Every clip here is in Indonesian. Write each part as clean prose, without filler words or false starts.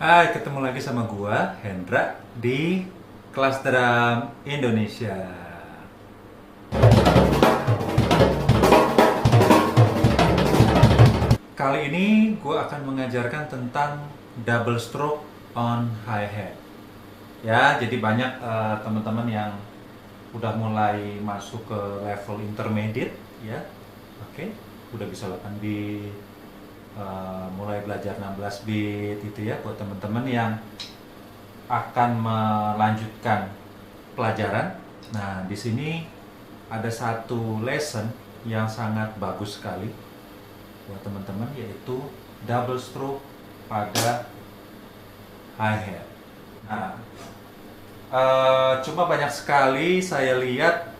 Hai, ketemu lagi sama gua, Hendra, di kelas drum Indonesia. Kali ini gua akan mengajarkan tentang double stroke on hi-hat. Ya, jadi banyak teman-teman yang udah mulai masuk ke level intermediate, ya. Oke, udah bisa 8 bit, mulai belajar 16 bit itu ya, buat teman-teman yang akan melanjutkan pelajaran. Nah, di sini ada satu lesson yang sangat bagus sekali buat teman-teman, yaitu double stroke pada hi-hat. Nah, cuma banyak sekali saya lihat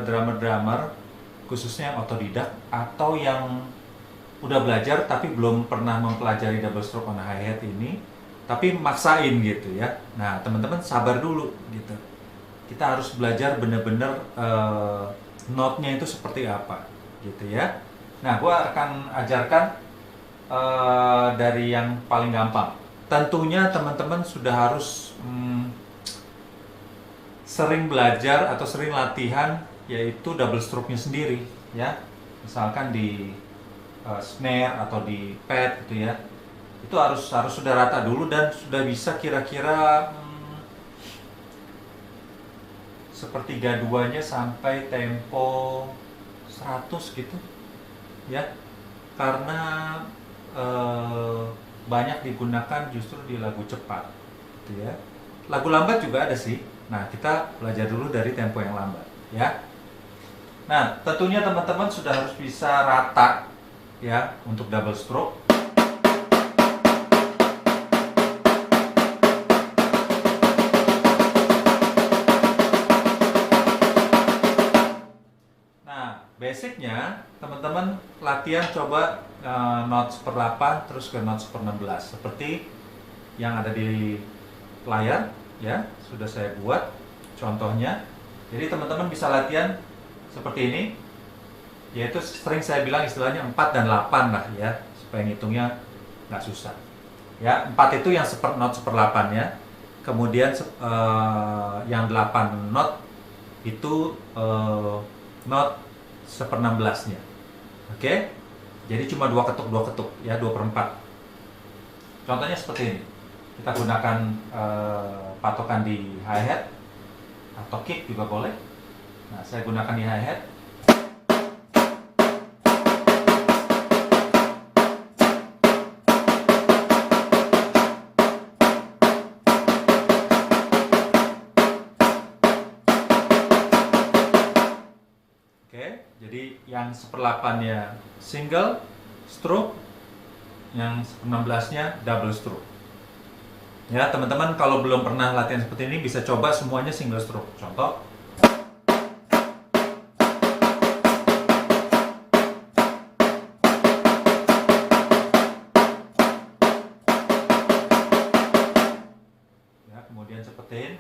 drummer-drummer, khususnya yang otodidak atau yang udah belajar tapi belum pernah mempelajari double stroke on hi-hat ini, tapi maksain gitu ya. Nah, teman-teman sabar dulu gitu. Kita harus belajar bener-bener note-nya itu seperti apa gitu ya. Nah, gua akan ajarkan dari yang paling gampang. Tentunya teman-teman sudah harus sering belajar atau sering latihan, yaitu double stroke-nya sendiri ya. Misalkan di snare atau di pad gitu ya. Itu harus sudah rata dulu dan sudah bisa kira-kira sepertiga duanya sampai tempo 100 gitu ya, karena banyak digunakan justru di lagu cepat gitu ya. Lagu lambat juga ada sih. Nah, kita belajar dulu dari tempo yang lambat ya. Nah, tentunya teman-teman sudah harus bisa rata ya untuk double stroke. Nah, basicnya teman-teman latihan coba note per 8 terus ke note per 16 seperti yang ada di layar ya, sudah saya buat contohnya. Jadi teman-teman bisa latihan seperti ini, yaitu sering saya bilang istilahnya 4 dan 8 lah ya, supaya ngitungnya nggak susah ya. 4 itu yang note seper 8 ya, kemudian yang 8 note itu note seper 16 nya. Oke, jadi cuma 2 ketuk ya, 2/4. Contohnya seperti ini, kita gunakan patokan di hi-hat atau kick juga boleh. Nah, saya gunakan di hi-hat. Oke, jadi yang 1/8-nya single stroke, yang 1/16-nya double stroke. Ya, teman-teman kalau belum pernah latihan seperti ini bisa coba semuanya single stroke. Contoh. Ya, kemudian cepetin.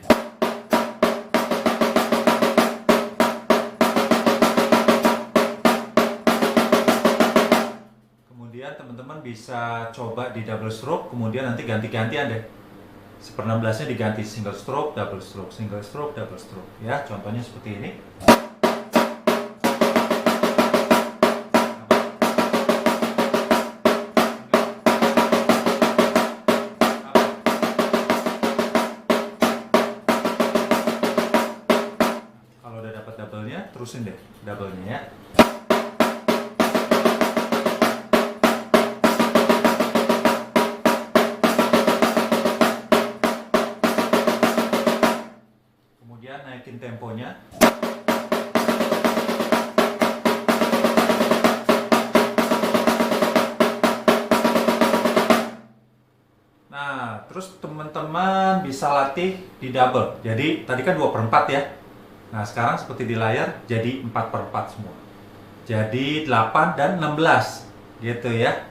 Kemudian teman-teman bisa coba di double stroke, kemudian nanti ganti-gantian deh. 1/16-nya diganti single stroke, double stroke, single stroke, double stroke. Ya, contohnya seperti ini. Kalau udah dapat double-nya, terusin deh double-nya ya. Kemudian naikin temponya. Nah, terus teman-teman bisa latih di double. Jadi tadi kan 2/4 ya. Nah, sekarang seperti di layar jadi 4/4 semua. Jadi 8 dan 16 gitu ya.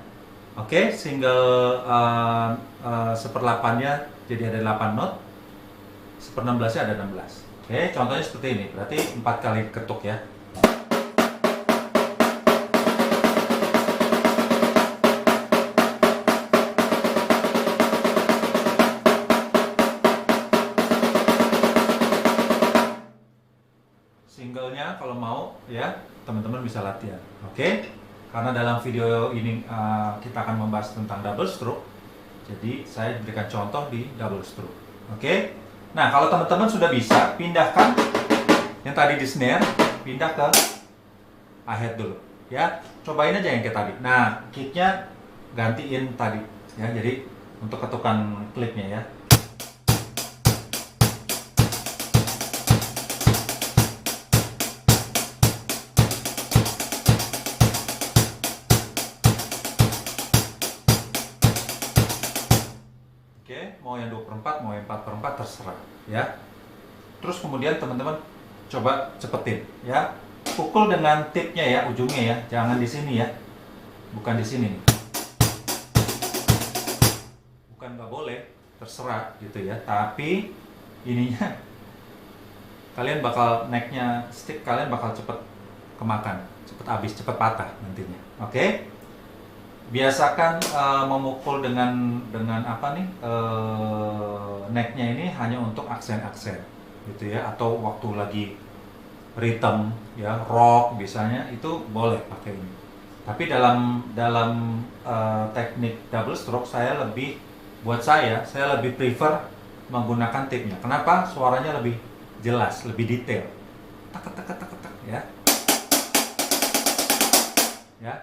Oke, single 1/8-nya jadi ada 8 note. 1/16-nya ada 16. Oke, contohnya seperti ini. Berarti 4 kali ketuk ya. ya teman-teman bisa latihan. Oke? Karena dalam video ini kita akan membahas tentang double stroke, jadi saya berikan contoh di double stroke. Oke? Nah, kalau teman-teman sudah bisa, pindahkan yang tadi di snare, pindah ke hi-hat dulu. Ya, cobain aja yang kayak tadi. Nah, kicknya gantiin tadi. Ya, jadi untuk ketukan kliknya ya. Oke, mau yang 2/4, mau yang 4/4 terserah ya. Terus kemudian teman-teman coba cepetin ya. Pukul dengan tipnya ya, ujungnya ya. Jangan di sini ya. Bukan di sini nih. Bukan nggak boleh, terserah gitu ya. Tapi ininya kalian bakal necknya stick kalian bakal cepet kemakan, cepet habis, cepet patah nantinya. Oke? Biasakan memukul dengan apa nih necknya ini hanya untuk aksen-aksen gitu ya, atau waktu lagi rhythm ya, rock misalnya, itu boleh pakai ini. Tapi dalam teknik double stroke buat saya lebih prefer menggunakan tipnya. Kenapa? Suaranya lebih jelas, lebih detail. Tak tak tak tak tak ya. Ya.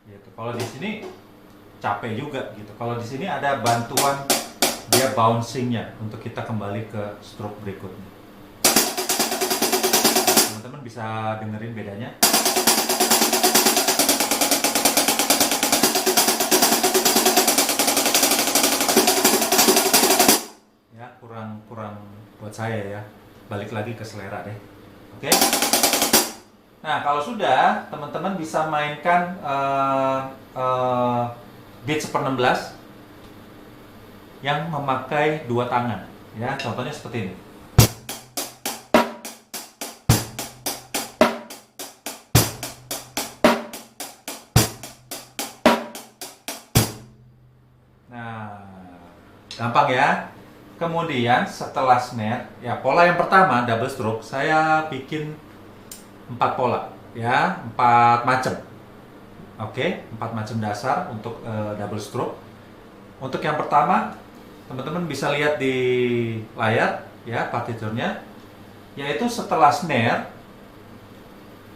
Gitu. Kalau di sini capek juga gitu. Kalau di sini ada bantuan dia bouncingnya untuk kita kembali ke stroke berikutnya. Teman-teman bisa dengerin bedanya. Ya, kurang buat saya ya. Balik lagi ke selera deh. Oke? Nah, kalau sudah, teman-teman bisa mainkan beat 1/16 yang memakai dua tangan. Ya, contohnya seperti ini. Nah, gampang ya. Kemudian setelah snare, ya pola yang pertama double stroke, saya bikin 4 pola, ya 4 macam. Oke, 4 macam dasar untuk double stroke. Untuk yang pertama, teman-teman bisa lihat di layar ya partiturnya, yaitu setelah snare.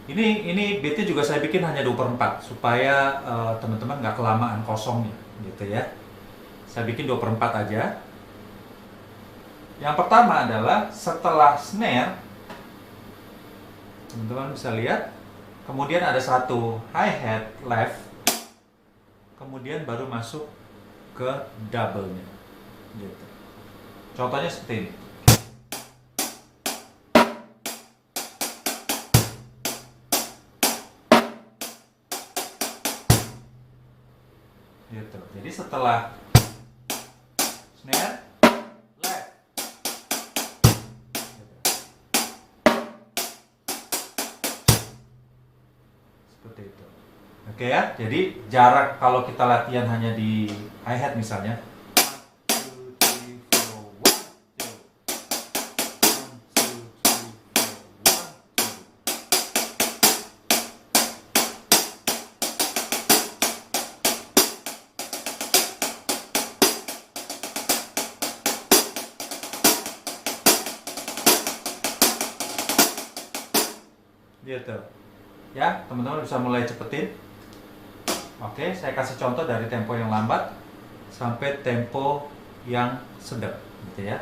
Ini beatnya juga saya bikin hanya 2/4 supaya teman-teman nggak kelamaan kosongnya, gitu ya. Saya bikin 2/4 aja. Yang pertama adalah setelah snare, teman-teman bisa lihat, kemudian ada satu hi-hat left, kemudian baru masuk ke double-nya, gitu. Contohnya seperti ini. Gitu. Jadi setelah snare, left. Gitu. Seperti itu. Oke ya, jadi jarak kalau kita latihan hanya di hi-hat misalnya. Gitu. Ya, teman-teman bisa mulai cepetin. Oke, saya kasih contoh dari tempo yang lambat sampai tempo yang sedang, gitu ya.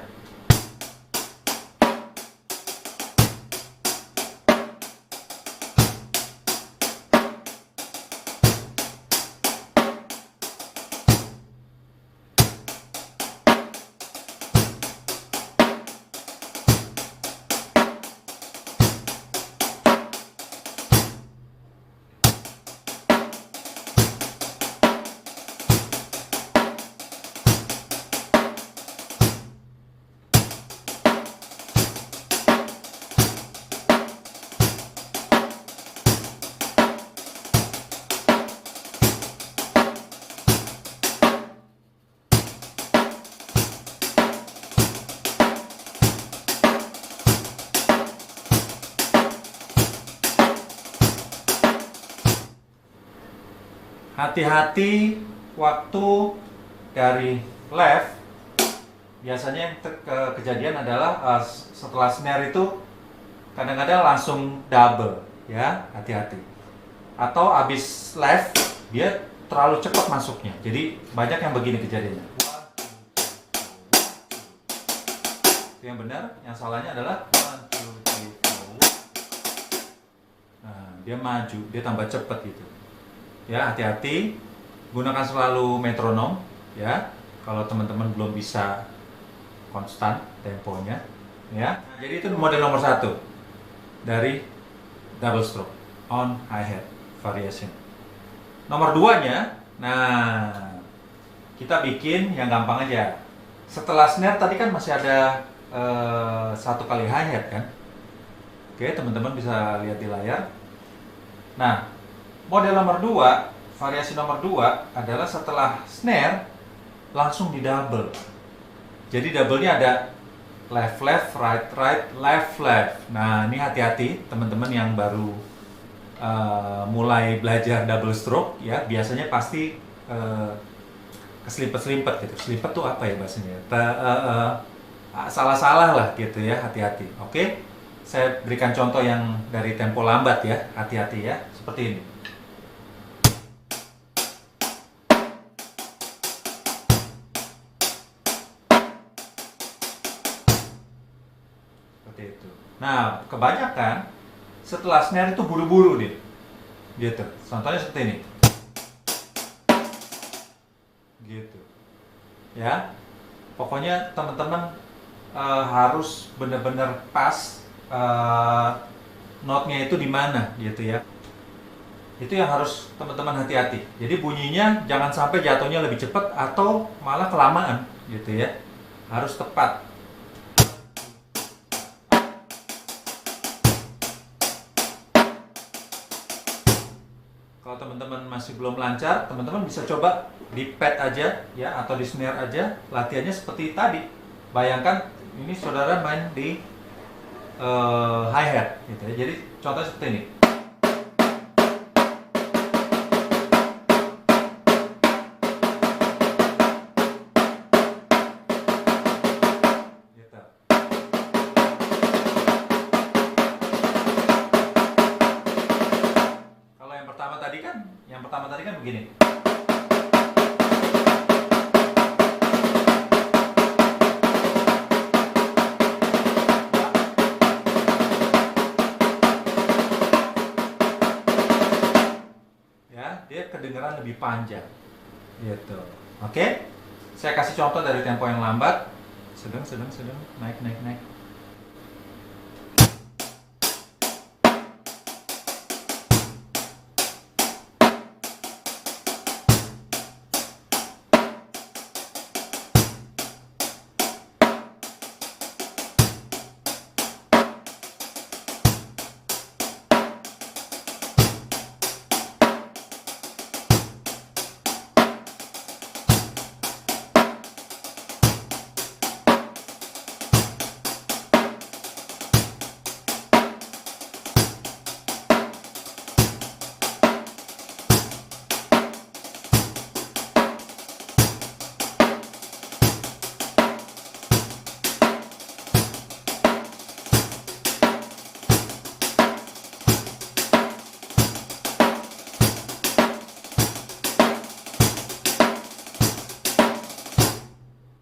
hati-hati waktu dari left. Biasanya yang kejadian adalah setelah snare itu kadang-kadang langsung double, ya, hati-hati. Atau abis left dia terlalu cepat masuknya, jadi banyak yang begini kejadiannya. Yang benar, yang salahnya adalah 1, 2, 3, 4. Nah, dia maju, dia tambah cepat gitu. Ya, hati-hati. Gunakan selalu metronom, ya. Kalau teman-teman belum bisa konstan temponya, ya. Jadi itu model nomor 1 dari double stroke on hi-hat variation. Nomor 2-nya, nah, kita bikin yang gampang aja. Setelah snare tadi kan masih ada 1 kali hi-hat kan. Oke, teman-teman bisa lihat di layar. Nah, model nomor 2, variasi nomor 2 adalah setelah snare langsung di double. Jadi double-nya ada left left, right right, left left. Nah, ini hati-hati teman-teman yang baru mulai belajar double stroke, ya. Biasanya pasti keselimpet-selimpet gitu. Selimpet tuh apa ya bahasanya? Salah-salah lah gitu ya, hati-hati. Oke, saya berikan contoh yang dari tempo lambat ya, hati-hati ya, seperti ini. Seperti itu. Nah, kebanyakan setelah snare itu buru-buru dia, gitu. Contohnya seperti ini, gitu. Ya, pokoknya teman-teman harus benar-benar pas notnya itu di mana, gitu ya. Itu yang harus teman-teman hati-hati. Jadi bunyinya jangan sampai jatuhnya lebih cepat atau malah kelamaan, gitu ya. Harus tepat. Kalau teman-teman masih belum lancar, teman-teman bisa coba di pad aja ya, atau di snare aja. Latihannya seperti tadi. Bayangkan ini saudara main di hi-hat gitu ya. Jadi contohnya seperti ini. Gitu. Kalau yang pertama tadi kan begini. Dia kedengaran lebih panjang gitu. Oke, saya kasih contoh dari tempo yang lambat, sedang, naik.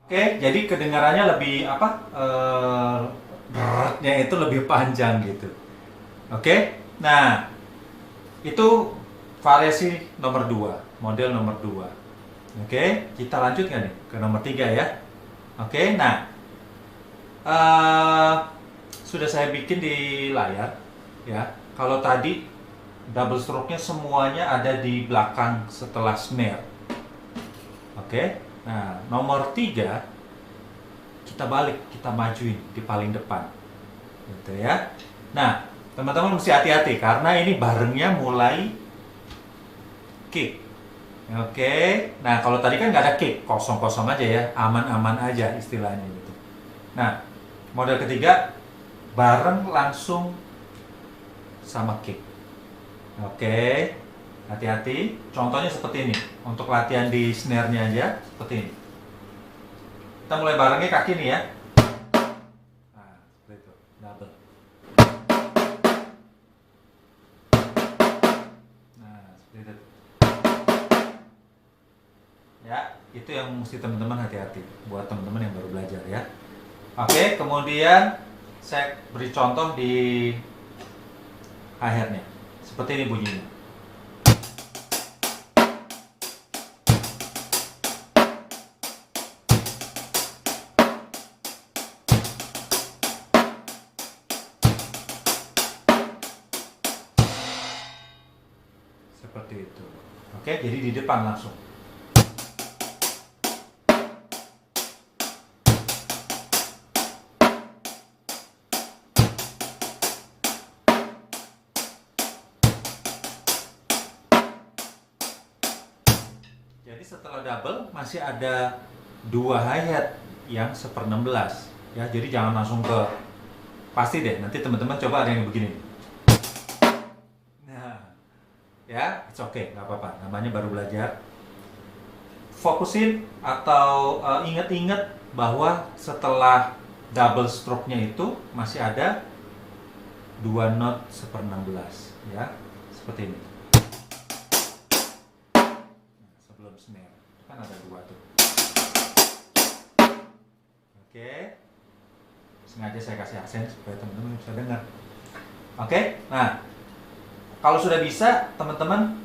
Oke, jadi kedengarannya lebih apa? Beratnya itu lebih panjang gitu. Oke, nah itu variasi nomor 2, model nomor 2. Oke, kita lanjut nggak nih ke nomor 3 ya? Oke, nah sudah saya bikin di layar ya. Kalau tadi double stroke-nya semuanya ada di belakang setelah snare. Oke. Nah, nomor 3 kita balik, kita majuin di paling depan, gitu ya. Nah, teman-teman mesti hati-hati karena ini barengnya mulai kick. Oke. Nah, kalau tadi kan nggak ada kick, kosong-kosong aja ya, aman-aman aja istilahnya gitu. Nah, model ketiga bareng langsung sama kick. Oke. Hati-hati, contohnya seperti ini. Untuk latihan di snare-nya aja, seperti ini. Kita mulai barengnya kaki nih ya. Nah, seperti itu, double. Nah, seperti itu. Ya, itu yang mesti teman-teman hati-hati. Buat teman-teman yang baru belajar ya. Oke, kemudian saya beri contoh di hi-hat-nya. Seperti ini bunyinya. Seperti itu. Oke, jadi di depan langsung. Jadi setelah double masih ada 2 hi-hat yang 1/16 ya. Jadi jangan langsung ke pasti deh. Nanti teman-teman coba ada yang begini. Nah, ya, it's okay, nggak apa-apa. Namanya baru belajar. Fokusin atau inget-inget bahwa setelah double stroke-nya itu masih ada 2 not 1/16 ya. Seperti ini. Sebelum snare kan ada 2 tuh. Oke, sengaja saya kasih aksen supaya teman-teman bisa dengar. Oke, nah kalau sudah bisa teman-teman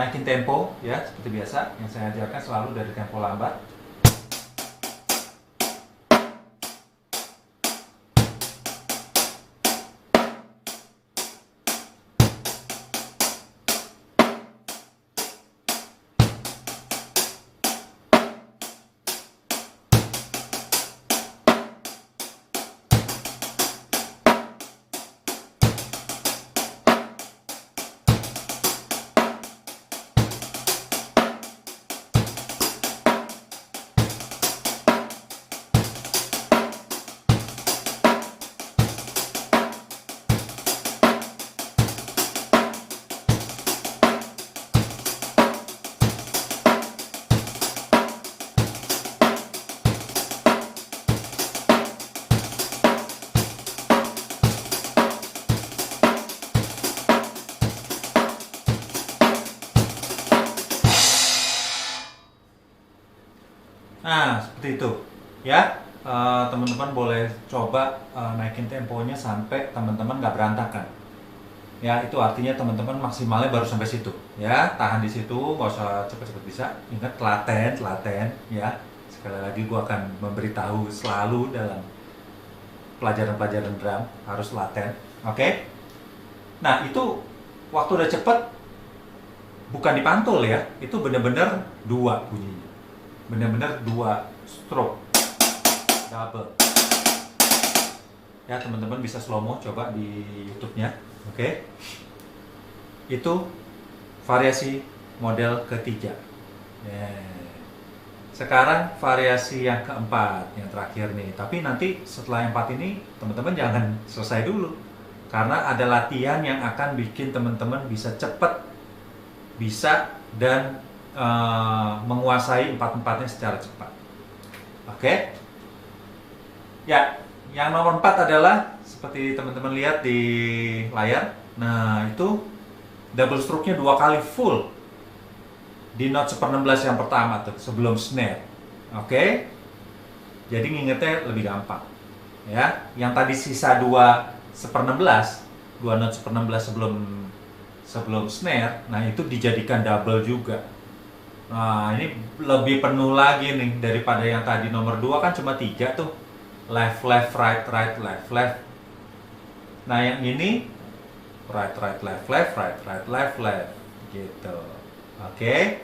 naikin tempo ya seperti biasa. Yang saya ajarkan selalu dari tempo lambat. Nah, seperti itu ya. Teman-teman boleh coba naikin temponya sampai teman-teman nggak berantakan ya. Itu artinya teman-teman maksimalnya baru sampai situ ya. Tahan di situ, nggak usah cepet-cepet. Bisa ingat telaten ya. Sekali lagi gua akan memberitahu selalu dalam pelajaran-pelajaran drum harus laten. Oke. Nah, itu waktu udah cepet bukan dipantul ya, itu bener-bener 2 bunyinya, bener-bener 2 stroke double ya. Teman-teman bisa slow mo coba di YouTube-nya. Oke. Itu variasi model ketiga ya. Sekarang variasi yang keempat, yang terakhir nih. Tapi nanti setelah yang 4 ini teman-teman jangan selesai dulu, karena ada latihan yang akan bikin teman-teman bisa cepet, bisa dan menguasai 4-4-nya secara cepat. Oke. Ya, yang nomor 4 adalah seperti teman-teman lihat di layar. Nah, itu double stroke-nya 2 kali full di not 1/16 yang pertama tuh sebelum snare. Oke. Jadi ngingetnya lebih gampang. Ya, yang tadi sisa 2 1/16, 2 not 1/16 sebelum snare, nah itu dijadikan double juga. Nah, ini lebih penuh lagi nih daripada yang tadi nomor 2 kan cuma 3 tuh. Left, left, right, right, left, left. Nah, yang ini right, right, left, left, right, right, left, left. Gitu. Oke.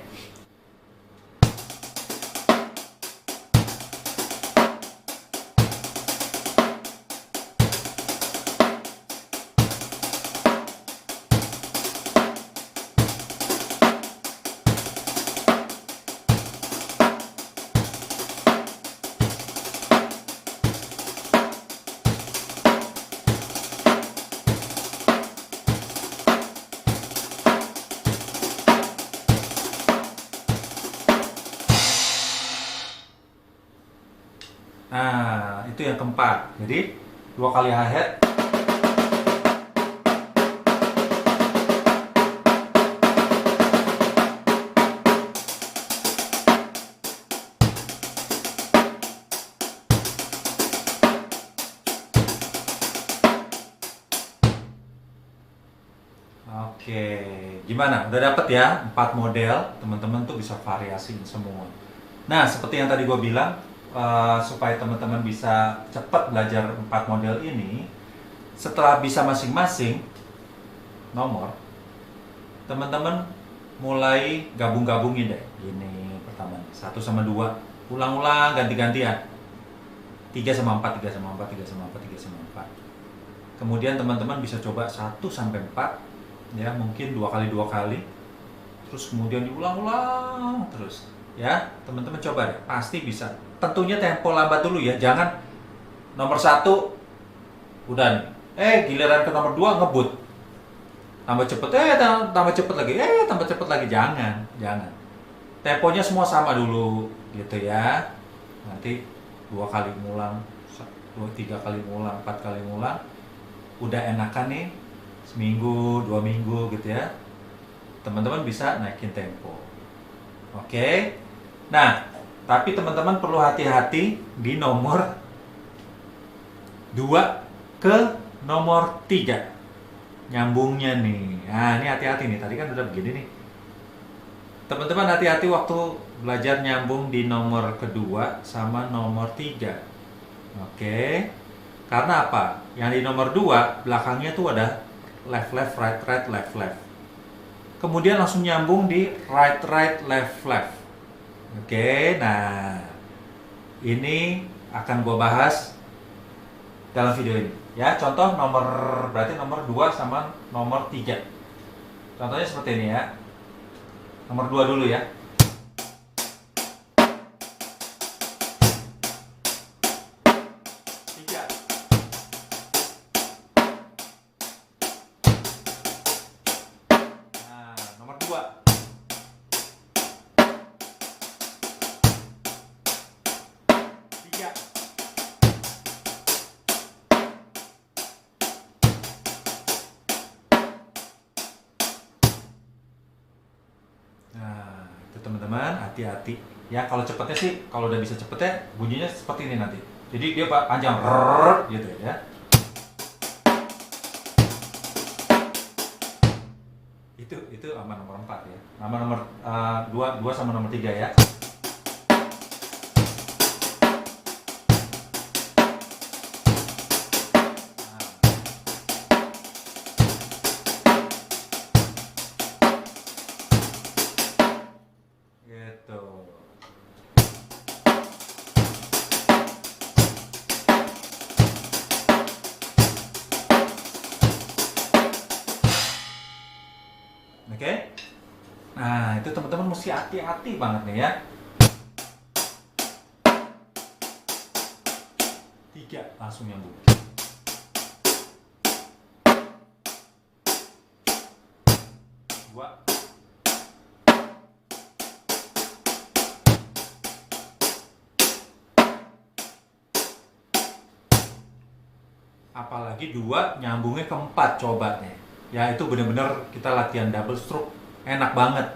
Nah, itu yang keempat. Jadi 2 kali hi-hat. Oke, gimana? Udah dapet ya 4 model, teman-teman tuh bisa variasiin semua. Nah, seperti yang tadi gue bilang, supaya teman-teman bisa cepat belajar 4 model ini, setelah bisa masing-masing nomor, teman-teman mulai gabung-gabungin deh. Gini pertama, 1 sama 2, ulang-ulang ganti-gantian. 3 sama 4, 3 sama 4, 3 sama 4, 3 sama 4. Kemudian teman-teman bisa coba 1 sampai 4, ya mungkin 2 kali 2 kali, terus kemudian diulang-ulang terus, ya teman-teman coba deh, pasti bisa. Tentunya tempo lambat dulu ya, jangan nomor 1 udah nih, giliran ke nomor 2 ngebut, tambah cepet, tambah cepet lagi, tambah cepet lagi, jangan. Temponya semua sama dulu gitu ya. Nanti 2 kali ngulang, 3 kali ngulang, 4 kali ngulang, udah enakan nih, seminggu, 2 minggu gitu ya, teman-teman bisa naikin tempo. Oke. Nah, tapi teman-teman perlu hati-hati di nomor 2 ke nomor 3. Nyambungnya nih. Nah, ini hati-hati nih. Tadi kan udah begini nih. Teman-teman hati-hati waktu belajar nyambung di nomor kedua sama nomor 3. Oke. Karena apa? Yang di nomor 2 belakangnya tuh ada left left, right right, left left. Kemudian langsung nyambung di right right, left left. Oke, nah ini akan gue bahas dalam video ini. Ya, contoh berarti nomor 2 sama nomor 3. Contohnya seperti ini ya. Nomor 2 dulu ya. Nomor 2. Nah, itu teman-teman hati-hati. Ya, kalau cepetnya sih, kalau udah bisa cepetnya bunyinya seperti ini nanti. Jadi dia panjang gitu ya. Itu aman nomor 4 ya. Nama nomor 2 sama nomor 3 ya. Gitu. Oke. Nah, itu teman-teman mesti hati-hati banget nih ya. 3 langsung nyambung. 2. Apalagi 2 nyambungnya ke 4, coba nih. Ya, itu benar-benar kita latihan double stroke, enak banget.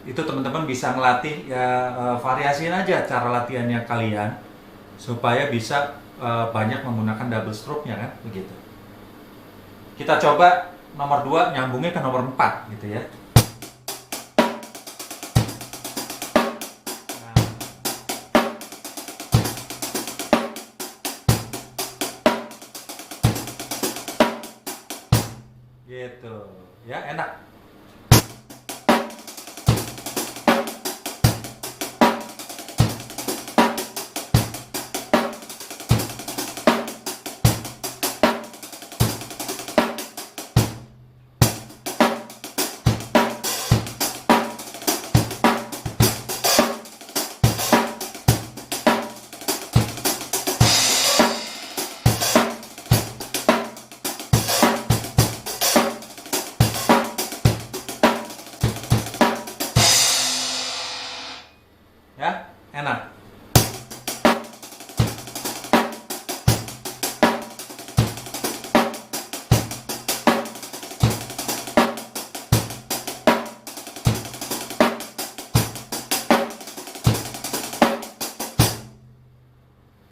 Itu teman-teman bisa ngelatih ya, variasiin aja cara latihannya kalian supaya bisa banyak menggunakan double stroke-nya kan, begitu. Kita coba nomor 2 nyambungnya ke nomor 4 gitu ya. Gitu. Ya, enak. Ya, enak.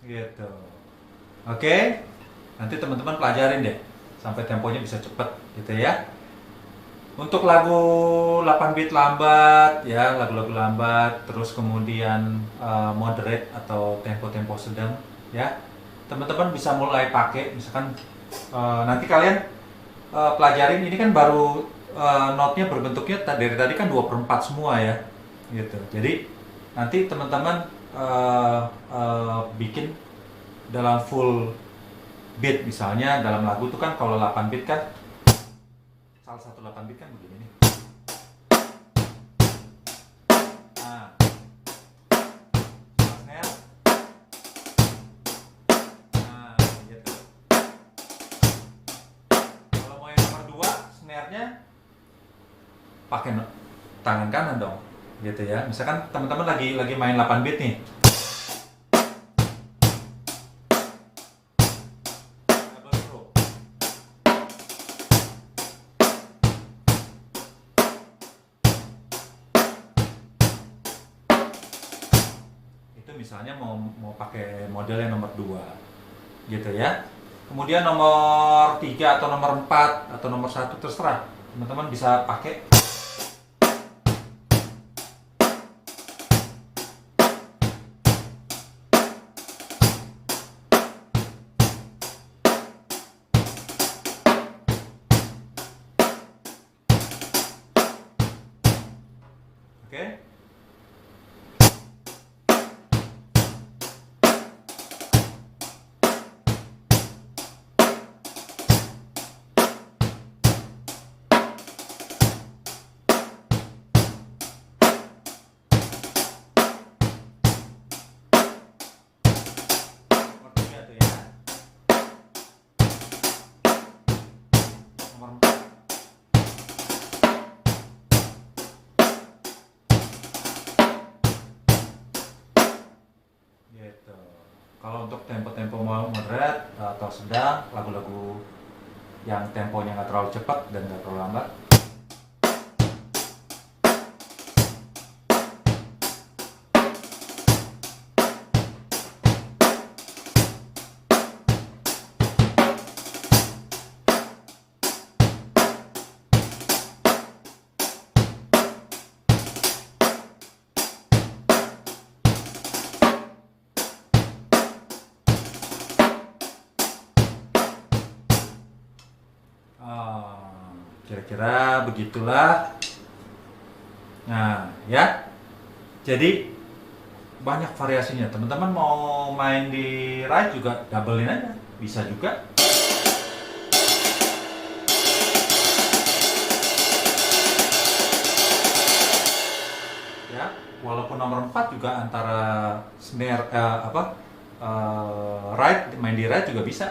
gitu. Oke, nanti teman-teman pelajarin deh sampai temponya bisa cepet gitu ya. Untuk lagu 8 bit lambat ya, lagu-lagu lambat, terus kemudian moderate atau tempo-tempo sedang ya. Teman-teman bisa mulai pakai misalkan nanti kalian pelajarin ini kan baru notnya berbentuknya dari tadi kan 2/4 semua ya. Gitu. Jadi nanti teman-teman bikin dalam full beat, misalnya dalam lagu itu kan kalau 8 bit kan salah satu 8 bit kan begini nih. Nah, snare. Nah, gitu. Kalau mau yang nomor 2, snare-nya pakai tangan kanan dong. Gitu ya. Misalkan teman-teman lagi main 8 bit nih. Misalnya mau pakai model yang nomor 2 gitu ya. Kemudian nomor 3 atau nomor 4 atau nomor 1 terserah. Teman-teman bisa pakai. Oke. Gitu. Kalau untuk tempo-tempo moderate atau sedang, lagu-lagu yang temponya nggak terlalu cepat dan nggak terlalu lambat. Kira-kira begitulah. Nah, ya. Jadi banyak variasinya. Teman-teman mau main di ride juga doublein aja, bisa juga. Ya, walaupun nomor 4 juga antara snare ride, main di ride juga bisa.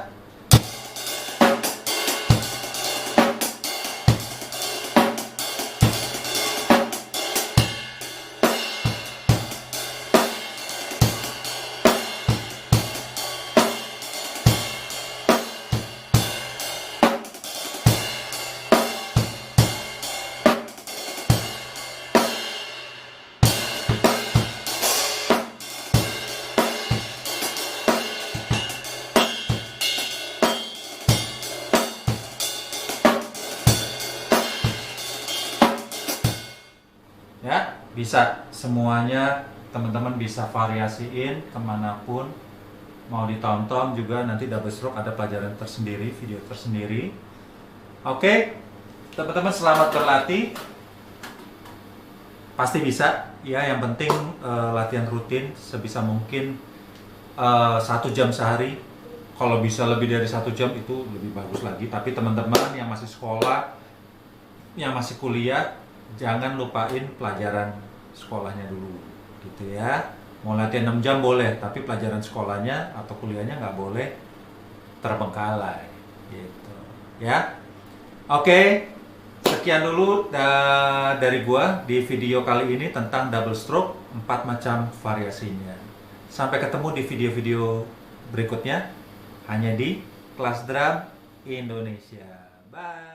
Ya, bisa semuanya, teman-teman bisa variasiin kemanapun, mau ditonton juga nanti Double Stroke ada pelajaran tersendiri, video tersendiri. Oke, teman-teman selamat berlatih, pasti bisa ya. Yang penting latihan rutin sebisa mungkin 1 jam sehari. Kalau bisa lebih dari 1 jam itu lebih bagus lagi. Tapi teman-teman yang masih sekolah, yang masih kuliah, jangan lupain pelajaran sekolahnya dulu gitu ya. Mau latihan 6 jam boleh, tapi pelajaran sekolahnya atau kuliahnya nggak boleh terbengkalai gitu ya. Oke, sekian dulu dari gua di video kali ini tentang double stroke, 4 macam variasinya. Sampai ketemu di video-video berikutnya hanya di Kelas Drum Indonesia. Bye.